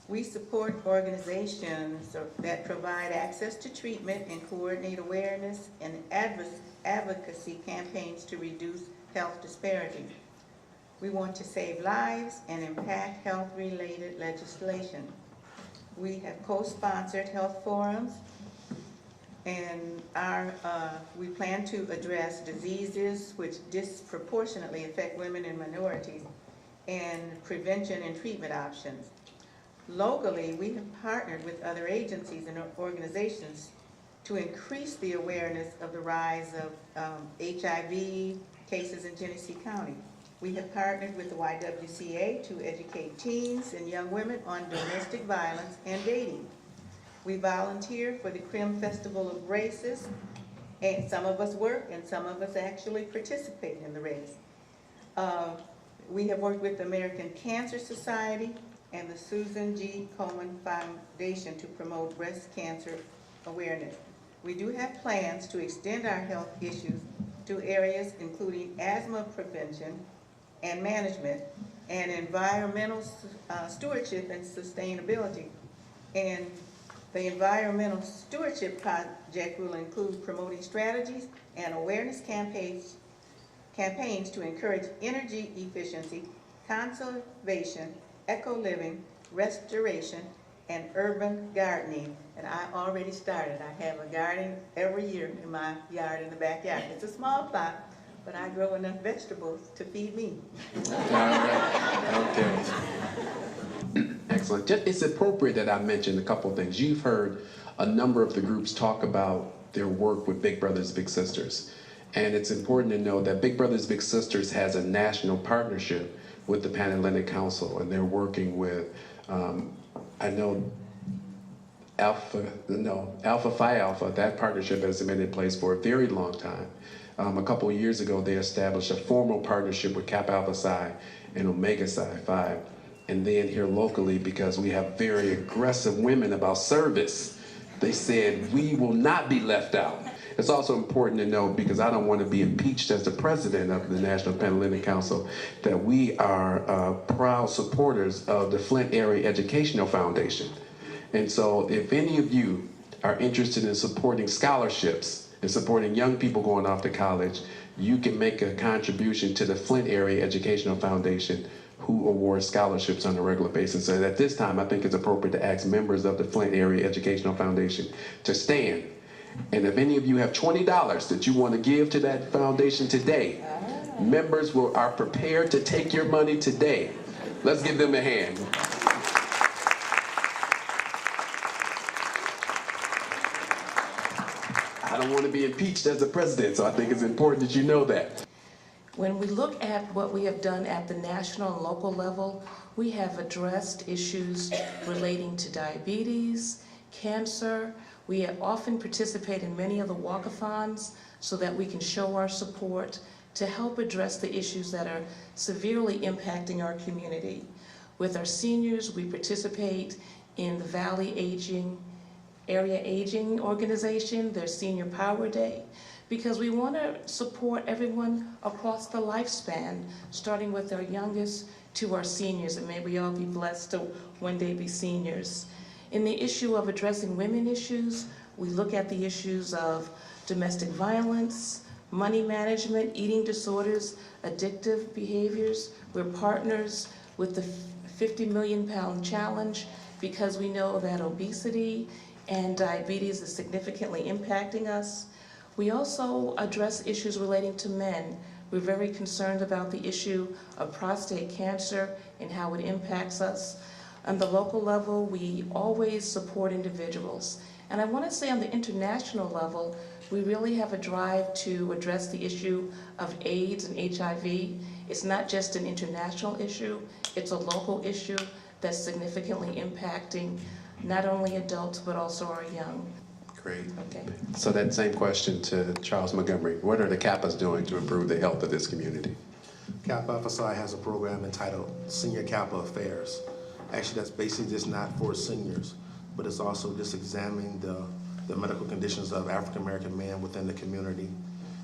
We support organizations that provide access to treatment and coordinate awareness and advocacy campaigns to reduce health disparities. We want to save lives and impact health-related legislation. We have co-sponsored health forums, and we plan to address diseases which disproportionately affect women and minorities, and prevention and treatment options. Locally, we have partnered with other agencies and organizations to increase the awareness of the rise of HIV cases in Genesee County. We have partnered with the YWCA to educate teens and young women on domestic violence and dating. We volunteer for the Crim Festival of Races, and some of us work and some of us actually participate in the race. We have worked with the American Cancer Society and the Susan G. Komen Foundation to promote breast cancer awareness. We do have plans to extend our health issues to areas including asthma prevention and management and environmental stewardship and sustainability. And the environmental stewardship project will include promoting strategies and awareness campaigns to encourage energy efficiency, conservation, eco-living, restoration, and urban gardening. And I already started. I have a garden every year in my yard in the backyard. It's a small plot, but I grow enough vegetables to feed me. All right, okay. Excellent. It's appropriate that I mention a couple of things. You've heard a number of the groups talk about their work with Big Brothers Big Sisters. And it's important to know that Big Brothers Big Sisters has a national partnership with the Pan-Hellenic Council, and they're working with, I know, Alpha Phi Alpha. That partnership has been in place for a very long time. A couple of years ago, they established a formal partnership with Kappa Alpha Psi and Omega Psi Phi. And then here locally, because we have very aggressive women about service, they said, we will not be left out. It's also important to know, because I don't want to be impeached as the president of the National Pan-Hellenic Council, that we are proud supporters of the Flint Area Educational Foundation. And so if any of you are interested in supporting scholarships and supporting young people going off to college, you can make a contribution to the Flint Area Educational Foundation, who awards scholarships on a regular basis. And at this time, I think it's appropriate to ask members of the Flint Area Educational Foundation to stand. And if any of you have $20 that you want to give to that foundation today, members are prepared to take your money today. Let's give them a hand. I don't want to be impeached as the president, so I think it's important that you know that. When we look at what we have done at the national and local level, we have addressed issues relating to diabetes, cancer. We often participate in many of the walkathons so that we can show our support to help address the issues that are severely impacting our community. With our seniors, we participate in the Valley Area Aging Organization, their Senior Power Day, because we want to support everyone across the lifespan, starting with our youngest to our seniors, and may we all be blessed to one day be seniors. In the issue of addressing women issues, we look at the issues of domestic violence, money management, eating disorders, addictive behaviors. We're partners with the 50 Million Pound Challenge because we know that obesity and diabetes is significantly impacting us. We also address issues relating to men. We're very concerned about the issue of prostate cancer and how it impacts us. On the local level, we always support individuals. And I want to say on the international level, we really have a drive to address the issue of AIDS and HIV. It's not just an international issue, it's a local issue that's significantly impacting not only adults, but also our young. Great. Okay. So that same question to Charles Montgomery. What are the Kappas doing to improve the health of this community? Kappa Alpha Psi has a program entitled Senior Kappa Affairs. Actually, that's basically just not for seniors, but it's also just examining the medical conditions of African American men within the community.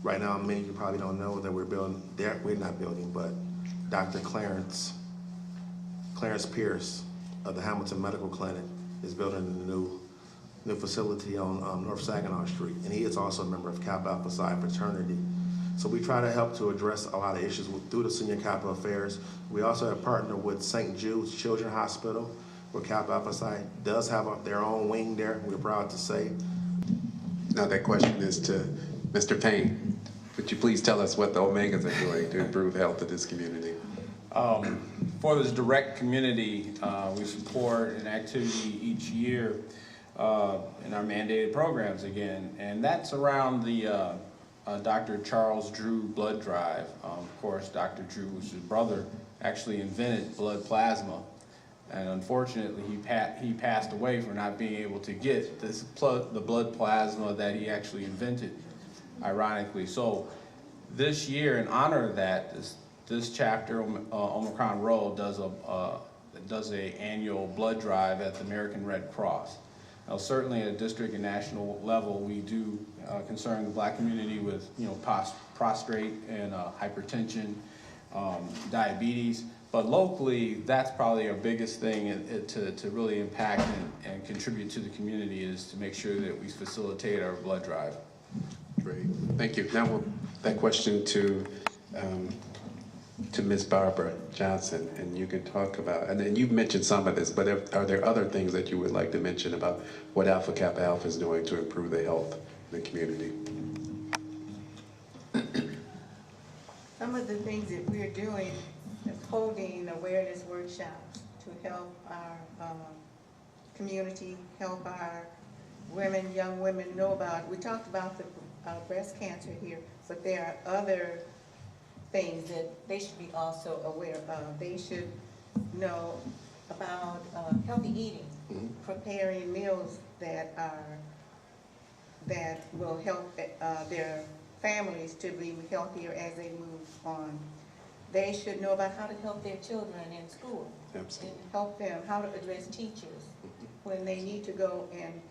Right now, many of you probably don't know that we're not building, but Dr. Clarence Pierce of the Hamilton Medical Clinic is building a new facility on North Saginaw Street, and he is also a member of Kappa Alpha Psi Fraternity. So we try to help to address a lot of issues through the Senior Kappa Affairs. We also have partnered with St. Jude's Children's Hospital, where Kappa Alpha Psi does have their own wing there, we're proud to say. Now that question is to Mr. Payne. Would you please tell us what the Omegas are doing to improve health of this community? For this direct community, we support an activity each year in our mandated programs again, and that's around the Dr. Charles Drew blood drive. Of course, Dr. Drew, who's his brother, actually invented blood plasma, and unfortunately he passed away for not being able to get the blood plasma that he actually invented, ironically. So this year, in honor of that, this chapter, Omega Rho, does a annual blood drive at the American Red Cross. Now, certainly at a district and national level, we do concern the Black community with, prostrate and hypertension, diabetes. But locally, that's probably our biggest thing to really impact and contribute to the community, is to make sure that we facilitate our blood drive. Great, thank you. Now that question to Ms. Barbara Johnson, and you can talk about, and then you've mentioned some of this, but are there other things that you would like to mention about what Alpha Kappa Alpha is doing to improve the health in the community? Some of the things that we're doing is holding awareness workshops to help our community, help our women, young women know about. We talked about the breast cancer here, but there are other things that they should be also aware of. They should know about healthy eating, preparing meals that will help their families to be healthier as they move on. They should know about how to help their children in school. Absolutely. And help them how to address teachers when they need to go and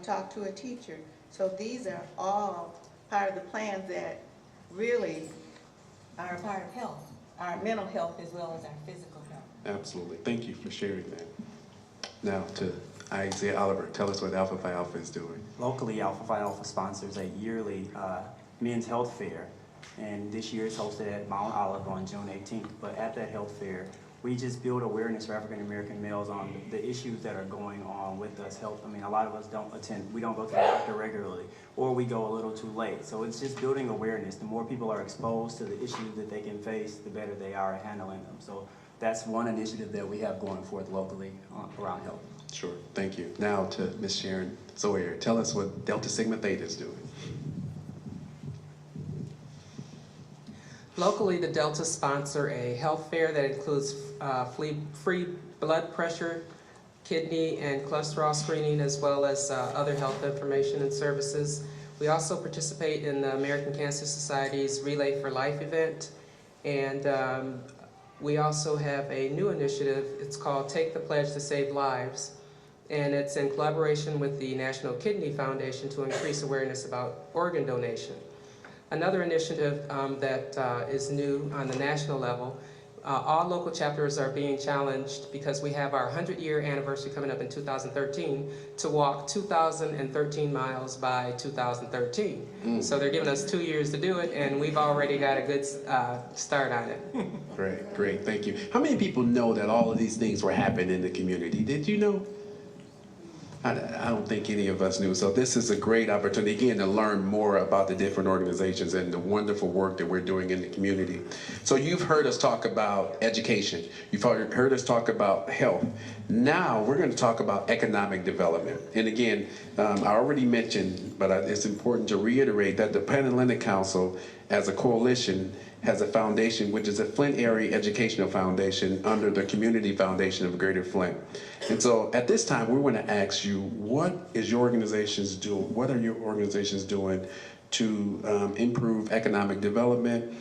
talk to a teacher. So these are all part of the plans that really are a part of health, our mental health as well as our physical health. Absolutely. Thank you for sharing that. Now to Isaiah Oliver, tell us what Alpha Phi Alpha is doing. Locally, Alpha Phi Alpha sponsors a yearly men's health fair, and this year it's hosted at Mount Olive on June 18th. But at that health fair, we just build awareness for African American males on the issues that are going on with us health. I mean, a lot of us don't attend, we don't go to the doctor regularly, or we go a little too late. So it's just building awareness. The more people are exposed to the issues that they can face, the better they are at handling them. So that's one initiative that we have going forth locally around health. Sure, thank you. Now to Ms. Sharon Sawyer, tell us what Delta Sigma Theta is doing. Locally, the Delta sponsor a health fair that includes free blood pressure, kidney and cholesterol screening, as well as other health information and services. We also participate in the American Cancer Society's Relay for Life event, and we also have a new initiative. It's called Take the Pledge to Save Lives, and it's in collaboration with the National Kidney Foundation to increase awareness about organ donation. Another initiative that is new on the national level, all local chapters are being challenged because we have our 100-year anniversary coming up in 2013 to walk 2,013 miles by 2013. So they're giving us 2 years to do it, and we've already got a good start on it. Great, great, thank you. How many people know that all of these things were happening in the community? Did you know? I don't think any of us knew. So this is a great opportunity, again, to learn more about the different organizations and the wonderful work that we're doing in the community. So you've heard us talk about education. You've heard us talk about health. Now we're going to talk about economic development. And again, I already mentioned, but it's important to reiterate that the Pan-Hellenic Council, as a coalition, has a foundation, which is a Flint Area Educational Foundation under the Community Foundation of Greater Flint. And so at this time, we want to ask you, what is your organizations doing? What are your organizations doing to improve economic development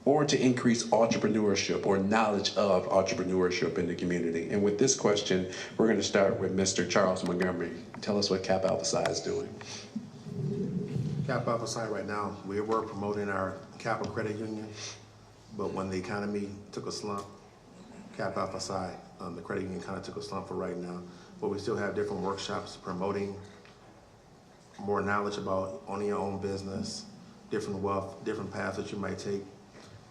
or to increase entrepreneurship or knowledge of entrepreneurship in the community? And with this question, we're going to start with Mr. Charles Montgomery. Tell us what Kappa Alpha Psi is doing. Kappa Alpha Psi right now, we were promoting our Kappa Credit Union, but when the economy took a slump, Kappa Alpha Psi The credit union kind of took a slump for right now, but we still have different workshops promoting more knowledge about owning your own business, different wealth, different paths that you might take.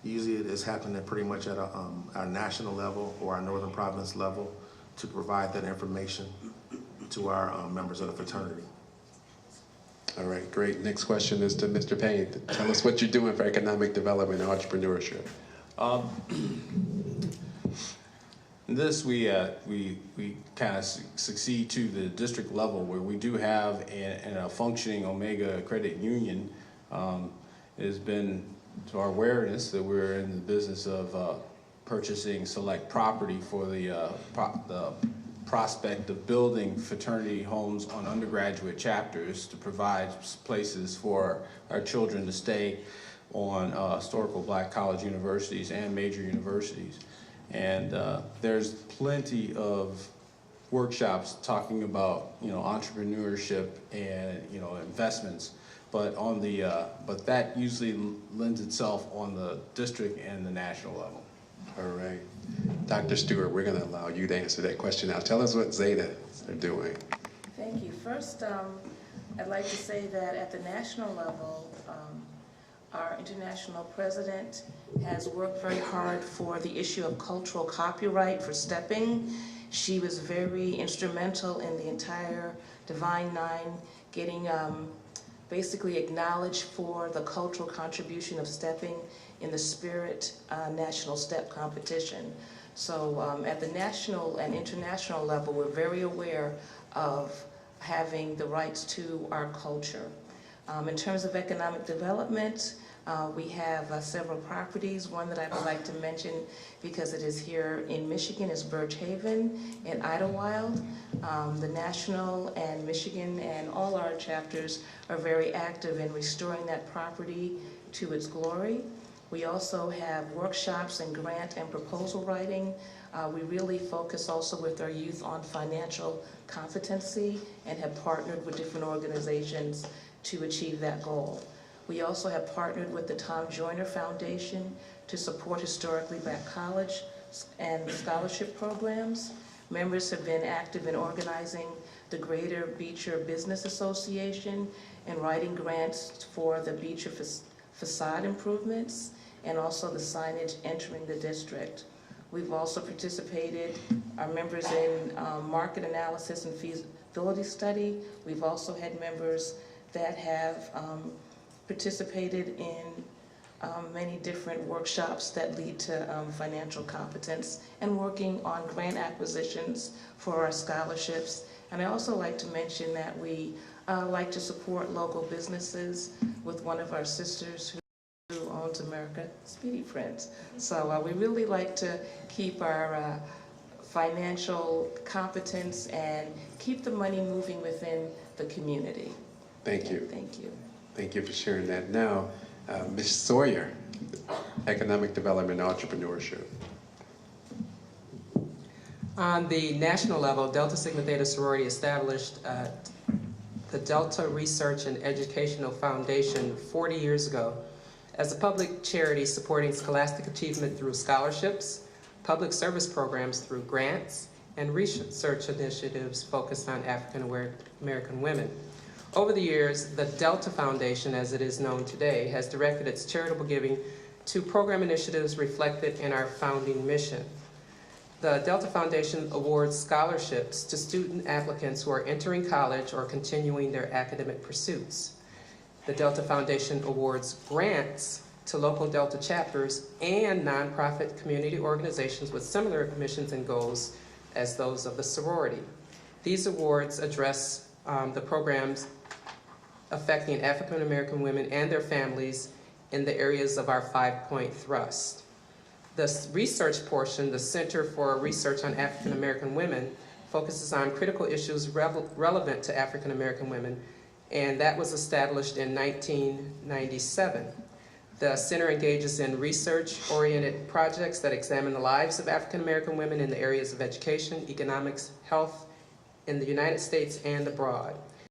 Usually it is happening pretty much at our national level or our Northern Province level to provide that information to our members of the fraternity. All right, great. Next question is to Mr. Payne. Tell us what you're doing for economic development and entrepreneurship. This we kind of succeed to the district level where we do have a functioning Omega credit union. It has been to our awareness that we're in the business of purchasing select property for the prospect of building fraternity homes on undergraduate chapters to provide places for our children to stay on historical black college universities and major universities. And there's plenty of workshops talking about entrepreneurship and investments, but on the but that usually lends itself on the district and the national level. All right. Dr. Stewart, we're going to allow you to answer that question now. Tell us what Zeta are doing. Thank you. First, I'd like to say that at the national level, our international president has worked very hard for the issue of cultural copyright for stepping. She was very instrumental in the entire Divine Nine getting basically acknowledged for the cultural contribution of stepping in the Spirit National Step Competition. So at the national and international level, we're very aware of having the rights to our culture. In terms of economic development, we have several properties. One that I would like to mention, because it is here in Michigan, is Birch Haven in Idlewild. The national and Michigan and all our chapters are very active in restoring that property to its glory. We also have workshops and grant and proposal writing. We really focus also with our youth on financial competency and have partnered with different organizations to achieve that goal. We also have partnered with the Tom Joyner Foundation to support historically black college and scholarship programs. Members have been active in organizing the Greater Beecher Business Association and writing grants for the Beecher facade improvements and also the signage entering the district. We've also participated, our members in market analysis and feasibility study. We've also had members that have participated in many different workshops that lead to financial competence and working on grant acquisitions for our scholarships. And I also like to mention that we like to support local businesses with one of our sisters who owns America, Speedy Friends. So we really like to keep our financial competence and keep the money moving within the community. Thank you. Thank you. Thank you for sharing that. Now, Ms. Sawyer, economic development and entrepreneurship. On the national level, Delta Sigma Theta Sorority established the Delta Research and Educational Foundation 40 years ago as a public charity supporting scholastic achievement through scholarships, public service programs through grants, and research initiatives focused on African American women. Over the years, the Delta Foundation, as it is known today, has directed its charitable giving to program initiatives reflected in our founding mission. The Delta Foundation awards scholarships to student applicants who are entering college or continuing their academic pursuits. The Delta Foundation awards grants to local Delta chapters and nonprofit community organizations with similar missions and goals as those of the sorority. These awards address the programs affecting African American women and their families in the areas of our 5-point thrust. The research portion, the Center for Research on African American Women, focuses on critical issues relevant to African American women, and that was established in 1997. The center engages in research-oriented projects that examine the lives of African American women in the areas of education, economics, health, in the United States and abroad.